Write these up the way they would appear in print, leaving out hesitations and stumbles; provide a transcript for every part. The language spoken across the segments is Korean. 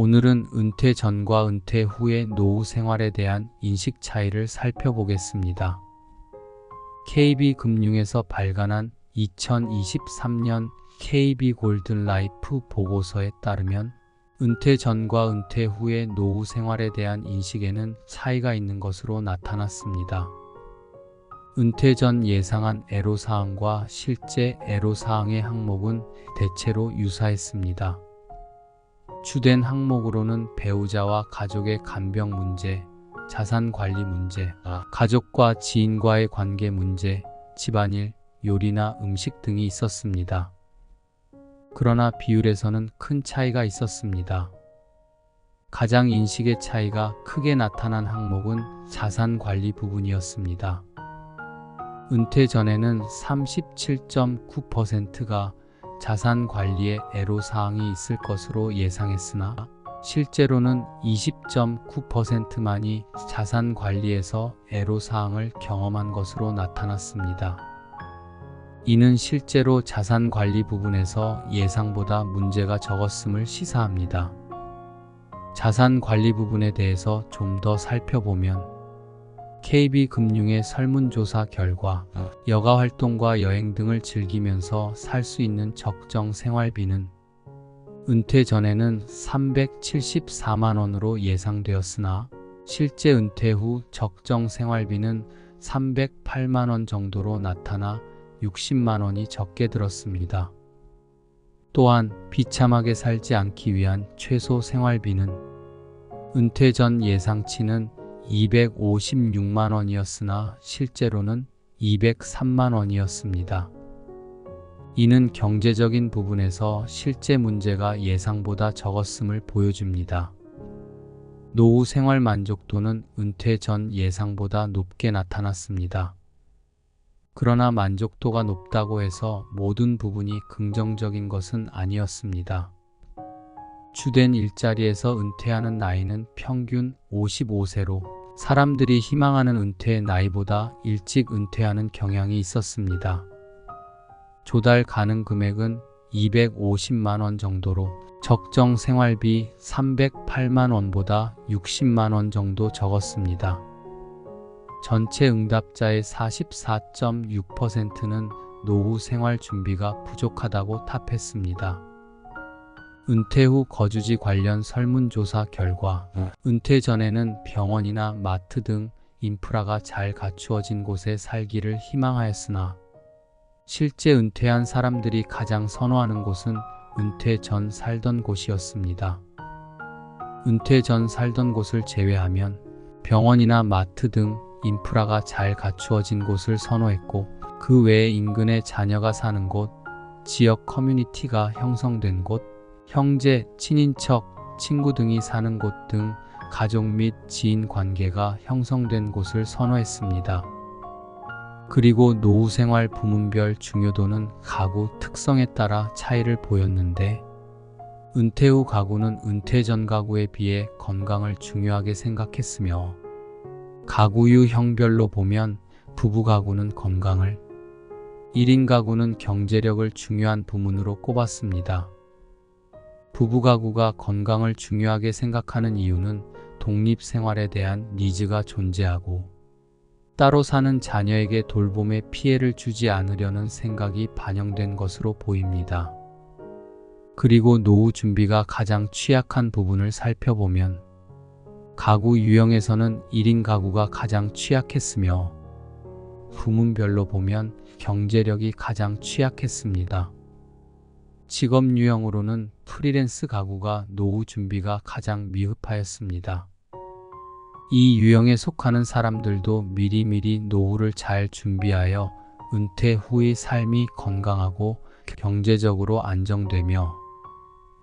오늘은 은퇴 전과 은퇴 후의 노후 생활에 대한 인식 차이를 살펴보겠습니다. KB금융에서 발간한 2023년 KB골든라이프 보고서에 따르면 은퇴 전과 은퇴 후의 노후 생활에 대한 인식에는 차이가 있는 것으로 나타났습니다. 은퇴 전 예상한 애로사항과 실제 애로사항의 항목은 대체로 유사했습니다. 주된 항목으로는 배우자와 가족의 간병 문제, 자산 관리 문제, 가족과 지인과의 관계 문제, 집안일, 요리나 음식 등이 있었습니다. 그러나 비율에서는 큰 차이가 있었습니다. 가장 인식의 차이가 크게 나타난 항목은 자산 관리 부분이었습니다. 은퇴 전에는 37.9%가 자산 관리에 애로사항이 있을 것으로 예상했으나 실제로는 20.9%만이 자산 관리에서 애로사항을 경험한 것으로 나타났습니다. 이는 실제로 자산 관리 부분에서 예상보다 문제가 적었음을 시사합니다. 자산 관리 부분에 대해서 좀 더 살펴보면 KB금융의 설문조사 결과 여가 활동과 여행 등을 즐기면서 살 수 있는 적정 생활비는 은퇴 전에는 374만 원으로 예상되었으나 실제 은퇴 후 적정 생활비는 308만 원 정도로 나타나 60만 원이 적게 들었습니다. 또한 비참하게 살지 않기 위한 최소 생활비는 은퇴 전 예상치는 256만 원이었으나 실제로는 203만 원이었습니다. 이는 경제적인 부분에서 실제 문제가 예상보다 적었음을 보여줍니다. 노후 생활 만족도는 은퇴 전 예상보다 높게 나타났습니다. 그러나 만족도가 높다고 해서 모든 부분이 긍정적인 것은 아니었습니다. 주된 일자리에서 은퇴하는 나이는 평균 55세로 사람들이 희망하는 은퇴 나이보다 일찍 은퇴하는 경향이 있었습니다. 조달 가능 금액은 250만 원 정도로 적정 생활비 308만 원보다 60만 원 정도 적었습니다. 전체 응답자의 44.6%는 노후 생활 준비가 부족하다고 답했습니다. 은퇴 후 거주지 관련 설문조사 결과 은퇴 전에는 병원이나 마트 등 인프라가 잘 갖추어진 곳에 살기를 희망하였으나 실제 은퇴한 사람들이 가장 선호하는 곳은 은퇴 전 살던 곳이었습니다. 은퇴 전 살던 곳을 제외하면 병원이나 마트 등 인프라가 잘 갖추어진 곳을 선호했고 그 외에 인근에 자녀가 사는 곳, 지역 커뮤니티가 형성된 곳, 형제, 친인척, 친구 등이 사는 곳 등 가족 및 지인 관계가 형성된 곳을 선호했습니다. 그리고 노후 생활 부문별 중요도는 가구 특성에 따라 차이를 보였는데 은퇴 후 가구는 은퇴 전 가구에 비해 건강을 중요하게 생각했으며 가구 유형별로 보면 부부 가구는 건강을, 1인 가구는 경제력을 중요한 부문으로 꼽았습니다. 부부 가구가 건강을 중요하게 생각하는 이유는 독립생활에 대한 니즈가 존재하고 따로 사는 자녀에게 돌봄에 피해를 주지 않으려는 생각이 반영된 것으로 보입니다. 그리고 노후 준비가 가장 취약한 부분을 살펴보면 가구 유형에서는 1인 가구가 가장 취약했으며 부문별로 보면 경제력이 가장 취약했습니다. 직업 유형으로는 프리랜스 가구가 노후 준비가 가장 미흡하였습니다. 이 유형에 속하는 사람들도 미리미리 노후를 잘 준비하여 은퇴 후의 삶이 건강하고 경제적으로 안정되며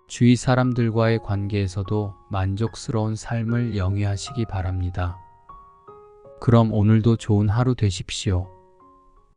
주위 사람들과의 관계에서도 만족스러운 삶을 영위하시기 바랍니다. 그럼 오늘도 좋은 하루 되십시오.